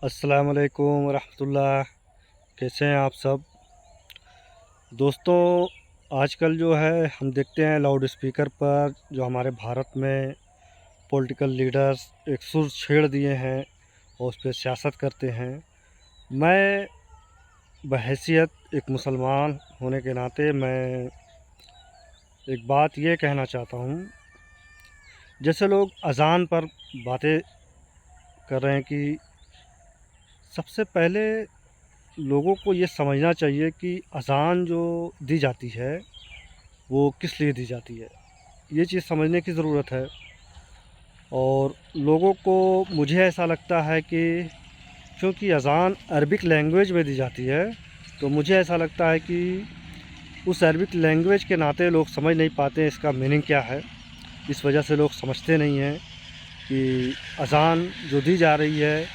अस्सलाम वालेकुम रहमतुल्लाह। कैसे हैं आप सब दोस्तों। आजकल जो है हम देखते हैं लाउड स्पीकर पर जो हमारे भारत में पॉलिटिकल लीडर्स एक सुर छेड़ दिए हैं और उस पर सियासत करते हैं। मैं बहैसियत एक मुसलमान होने के नाते मैं एक बात ये कहना चाहता हूँ। जैसे लोग अज़ान पर बातें कर रहे हैं कि सबसे पहले लोगों को ये समझना चाहिए कि अज़ान जो दी जाती है वो किस लिए दी जाती है, ये चीज़ समझने की ज़रूरत है। और लोगों को मुझे ऐसा लगता है कि क्योंकि अज़ान अरबिक लैंग्वेज में दी जाती है, तो मुझे ऐसा लगता है कि उस अरबिक लैंग्वेज के नाते लोग समझ नहीं पाते इसका मीनिंग क्या है। इस वजह से लोग समझते नहीं हैं कि अज़ान जो दी जा रही है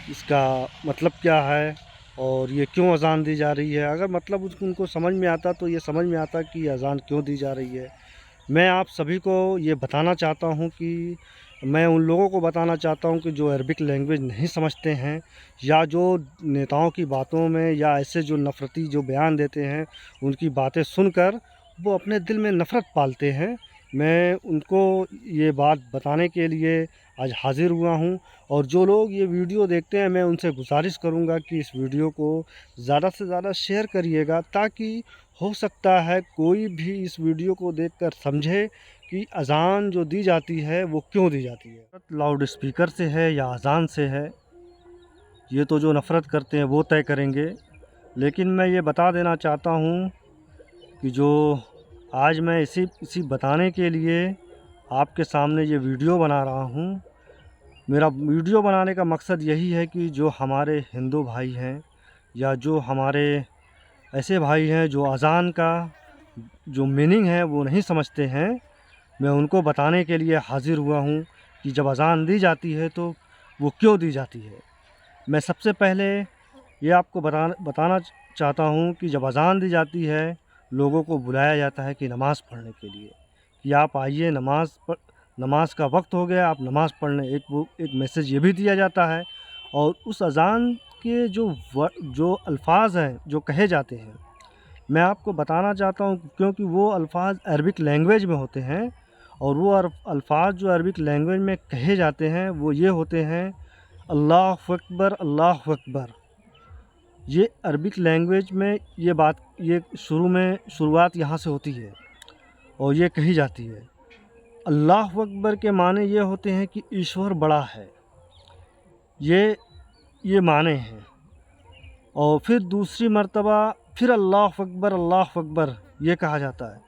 इसका मतलब क्या है और ये क्यों अज़ान दी जा रही है। अगर मतलब उनको समझ में आता तो ये समझ में आता कि अज़ान क्यों दी जा रही है। मैं आप सभी को ये बताना चाहता हूँ कि मैं उन लोगों को बताना चाहता हूँ कि जो अरबिक लैंग्वेज नहीं समझते हैं या जो नेताओं की बातों में या ऐसे जो नफ़रती जो बयान देते हैं उनकी बातें सुनकर वो अपने दिल में नफ़रत पालते हैं। मैं उनको ये बात बताने के लिए आज हाज़िर हुआ हूँ। और जो लोग ये वीडियो देखते हैं मैं उनसे गुजारिश करूँगा कि इस वीडियो को ज़्यादा से ज़्यादा शेयर करिएगा, ताकि हो सकता है कोई भी इस वीडियो को देखकर समझे कि अज़ान जो दी जाती है वो क्यों दी जाती है। लाउड स्पीकर से है या अज़ान से है, ये तो जो नफ़रत करते हैं वो तय करेंगे। लेकिन मैं ये बता देना चाहता हूँ कि जो आज मैं इसी बताने के लिए आपके सामने ये वीडियो बना रहा हूँ। मेरा वीडियो बनाने का मकसद यही है कि जो हमारे हिंदू भाई हैं या जो हमारे ऐसे भाई हैं जो अज़ान का जो मीनिंग है वो नहीं समझते हैं, मैं उनको बताने के लिए हाज़िर हुआ हूँ कि जब अज़ान दी जाती है तो वो क्यों दी जाती है। मैं सबसे पहले ये आपको बताना चाहता हूँ कि जब अज़ान दी जाती है लोगों को बुलाया जाता है कि नमाज़ पढ़ने के लिए, कि आप आइए नमाज का वक्त हो गया, आप नमाज़ पढ़ने। एक मैसेज ये भी दिया जाता है। और उस अज़ान के जो अल्फाज हैं जो कहे जाते हैं, मैं आपको बताना चाहता हूँ क्योंकि वो अल्फाज अरबिक लैंग्वेज में होते हैं। और वो अल्फाज जो अरबिक लैंग्वेज में कहे जाते हैं वो ये होते हैं, अल्लाहु अकबर अल्लाहु अकबर। ये अरबिक लैंग्वेज में ये शुरुआत यहाँ से होती है और ये कही जाती है। अल्लाहु अकबर के माने ये होते हैं कि ईश्वर बड़ा है, ये माने हैं। और फिर दूसरी मर्तबा फिर अल्लाहु अकबर ये कहा जाता है।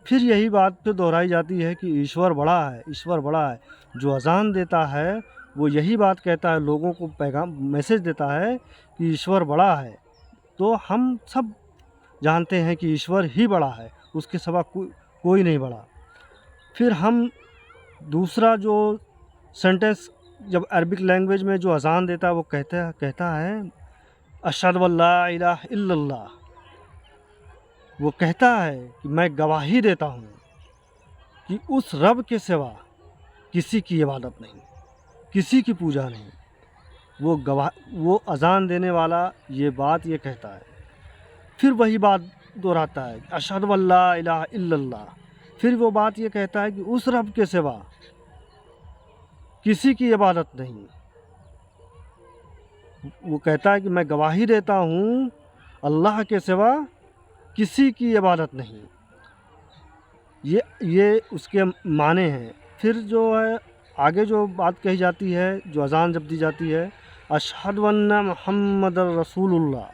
फिर यही बात फिर दोहराई जाती है कि ईश्वर बड़ा है, ईश्वर बड़ा है। जो अज़ान देता है वो यही बात कहता है, लोगों को पैगाम मैसेज देता है कि ईश्वर बड़ा है। तो हम सब जानते हैं कि ईश्वर ही बड़ा है, उसके सिवा कोई नहीं बड़ा। फिर हम दूसरा जो सेंटेंस जब अरबिक लैंग्वेज में जो अज़ान देता है वो कहता है अशहदु अल्ला इलाहा इल्लल्लाह। वो कहता है कि मैं गवाही देता हूँ कि उस रब के सिवा किसी की इबादत नहीं, किसी की पूजा नहीं। वो अज़ान देने वाला ये कहता है। फिर वही बात दोहराता है अशहदु अल्ला इलाहा इल्लल्लाह। फिर वो बात ये कहता है कि उस रब के सिवा किसी की इबादत नहीं। वो कहता है कि मैं गवाही देता हूँ अल्लाह के सिवा किसी की इबादत नहीं। ये उसके माने हैं। फिर जो है आगे जो बात कही जाती है, जो अज़ान जब दी जाती है, अशहदु अन्ना मुहम्मदर रसूलुल्लाह।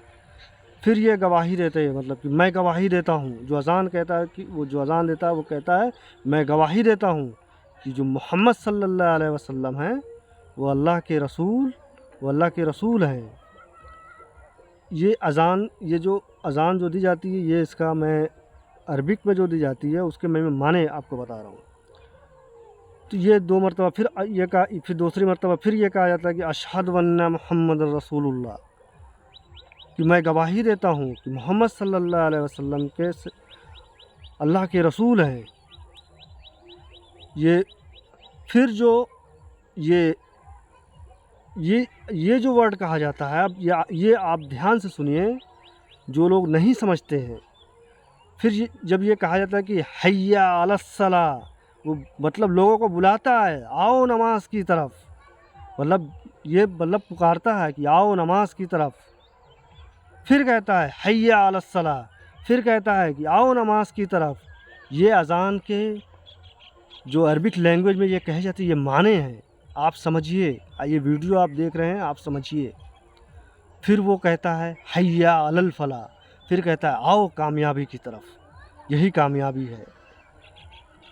फिर ये गवाही देते हैं, मतलब कि मैं गवाही देता हूँ। जो अज़ान कहता है कि वो जो अज़ान देता है वो कहता है मैं गवाही देता हूँ कि जो मोहम्मद सल्लल्लाहु अलैहि वसल्लम हैं वो अल्लाह के रसूल हैं। ये जो अज़ान जो दी जाती है, ये इसका मैं अरबिक में जो दी जाती है उसके मैं माने आपको बता रहा हूँ। तो ये दो मरतबा फिर दूसरी मरतबा फिर ये कहा जाता है कि अशहदु अन्ना मुहम्मदर रसूलुल्लाह, कि मैं गवाही देता हूँ कि मोहम्मद सल्लल्लाहु अलैहि वसल्लम अल्लाह के रसूल हैं। ये फिर जो ये ये जो वर्ड कहा जाता है, अब ये आप ध्यान से सुनिए, जो लोग नहीं समझते हैं। फिर जब ये कहा जाता है कि हैया अलस्सला, वो मतलब लोगों को बुलाता है, आओ नमाज की तरफ, मतलब पुकारता है कि आओ नमाज की तरफ। फिर कहता है हैया अलस्सला, फिर कहता है कि आओ नमाज की तरफ। ये अज़ान के जो अरबिक लैंग्वेज में ये कहे जाती है, ये माने हैं, आप समझिए। ये वीडियो आप देख रहे हैं, आप समझिए। फिर वो कहता है हैया अलल फला, फिर कहता है आओ कामयाबी की तरफ, यही कामयाबी है,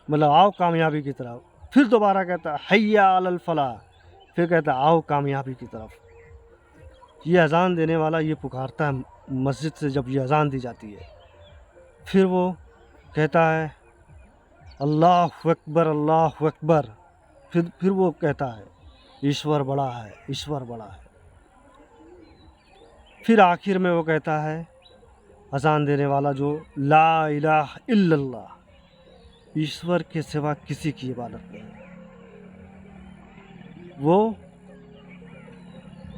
मतलब आओ कामयाबी की तरफ। फिर दोबारा कहता है हैया अलल फला, फिर कहता है आओ कामयाबी की तरफ। ये अज़ान देने वाला ये पुकारता है मस्जिद से जब ये अज़ान दी जाती है। फिर वो कहता है अल्लाहु अकबर, अल्लाहु अकबर। फिर वो कहता है ईश्वर बड़ा है, ईश्वर बड़ा है। फिर आखिर में वो कहता है अज़ान देने वाला, जो ला इलाहा इल्लल्लाह, ईश्वर के सिवा किसी की इबादत नहीं। वो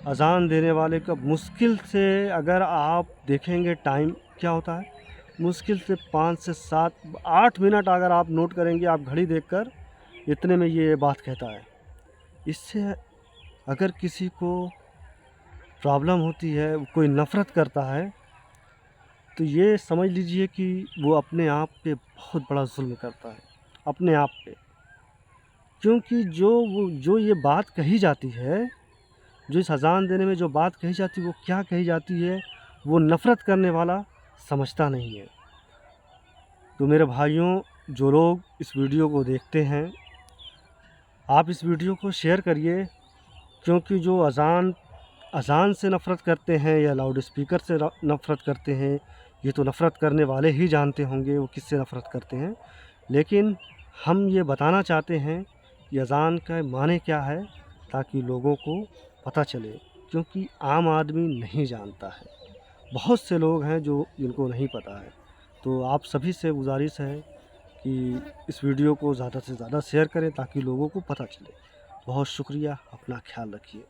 अज़ान देने वाले का मुश्किल से, अगर आप देखेंगे टाइम क्या होता है, मुश्किल से 5 से 7 8 मिनट अगर आप नोट करेंगे, आप घड़ी देखकर, इतने में ये बात कहता है। इससे अगर किसी को प्रॉब्लम होती है, कोई नफ़रत करता है, तो ये समझ लीजिए कि वो अपने आप पे बहुत बड़ा जुल्म करता है, अपने आप पे। क्योंकि जो ये बात कही जाती है, जो इस अज़ान देने में जो बात कही जाती है, वो क्या कही जाती है, वो नफ़रत करने वाला समझता नहीं है। तो मेरे भाइयों, जो लोग इस वीडियो को देखते हैं, आप इस वीडियो को शेयर करिए। क्योंकि जो अज़ान से नफ़रत करते हैं या लाउड स्पीकर से नफ़रत करते हैं, ये तो नफ़रत करने वाले ही जानते होंगे वो किससे नफ़रत करते हैं। लेकिन हम ये बताना चाहते हैं कि अज़ान का माने क्या है, ताकि लोगों को पता चले, क्योंकि आम आदमी नहीं जानता है। बहुत से लोग हैं जिनको नहीं पता है। तो आप सभी से गुजारिश है कि इस वीडियो को ज़्यादा से ज़्यादा शेयर करें, ताकि लोगों को पता चले। बहुत शुक्रिया, अपना ख्याल रखिए।